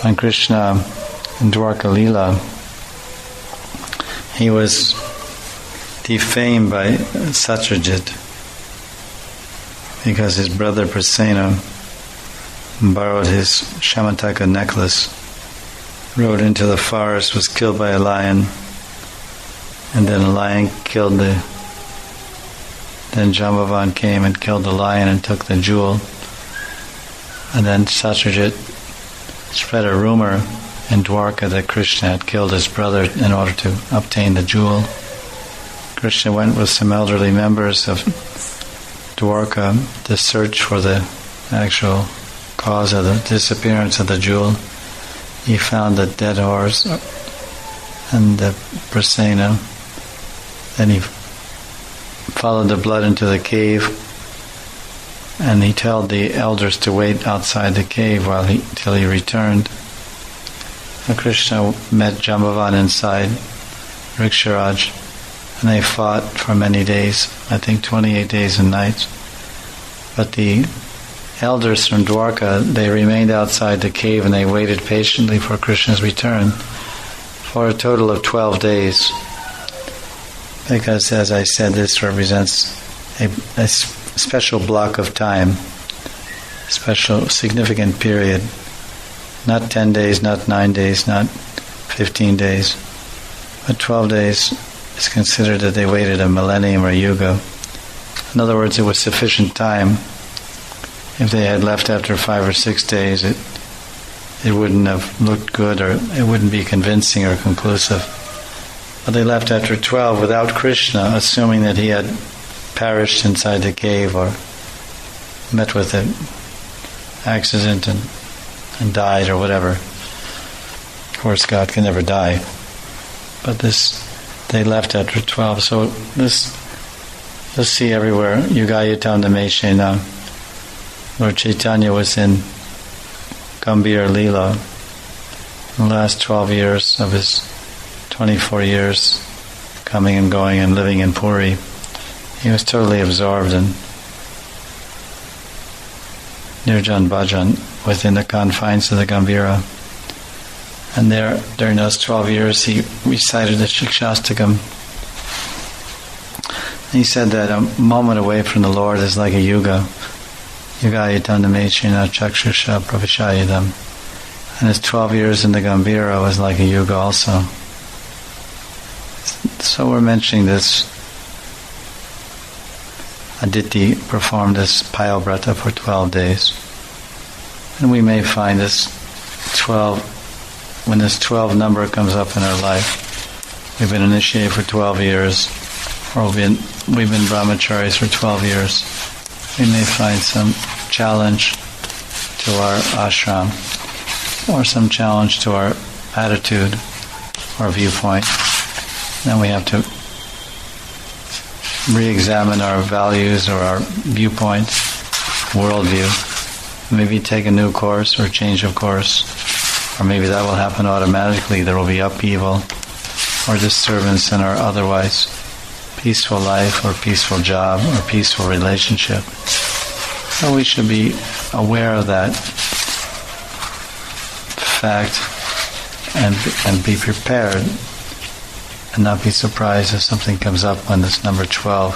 when Krishna in Dwarka Lila, he was defamed by Satyajit because his brother Prasena borrowed his Shamataka necklace, rode into the forest, was killed by a lion, and then a lion killed then Jambavan came and killed the lion and took the jewel. And then Satyajit spread a rumor in Dwarka that Krishna had killed his brother in order to obtain the jewel. Krishna went with some elderly members of Dwarka to search for the actual cause of the disappearance of the jewel. He found the dead horse and the Prasena. Then he followed the blood into the cave, and he told the elders to wait outside the cave till he returned. And Krishna met Jambavan inside Riksharaj, and they fought for many days, I think 28 days and nights. But the elders from Dwarka, they remained outside the cave and they waited patiently for Krishna's return for a total of 12 days. Because, as I said, this represents a special block of time, special significant period. Not 10 days, not 9 days, not 15 days, but 12 days is considered that they waited a millennium or a yuga. In other words, it was sufficient time. If they had left after 5 or 6 days, it wouldn't have looked good, or it wouldn't be convincing or conclusive. But they left after 12 without Krishna, assuming that he had perished inside the cave or met with an accident and died or whatever. Of course, God can never die. But they left after 12. So this you'll see everywhere. Yugayatam Nameshena. Lord Chaitanya was in Gambhir Leela in the last 12 years of his 24 years coming and going and living in Puri. He was totally absorbed in Nirjan Bhajan within the confines of the Gambhira. And there, during those 12 years, he recited the Shikshastakam. He said that a moment away from the Lord is like a yuga. Yugayatam Nameshena Chakshusha Pravishayadam. And his 12 years in the Gambhira was like a yuga also. So we're mentioning this. Aditi performed this Payobrata for 12 days. And we may find this 12, when this 12 number comes up in our life, we've been initiated for 12 years, or we've been brahmacharis for 12 years, we may find some challenge to our ashram, or some challenge to our attitude or viewpoint. Then we have to re-examine our values or our viewpoint, worldview. Maybe take a new course or change of course, or maybe that will happen automatically. There will be upheaval or disturbance in our otherwise peaceful life or peaceful job or peaceful relationship. So we should be aware of that fact and be prepared and not be surprised if something comes up when this number 12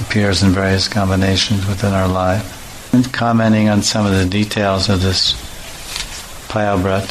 appears in various combinations within our life. And commenting on some of the details of this Payabrat,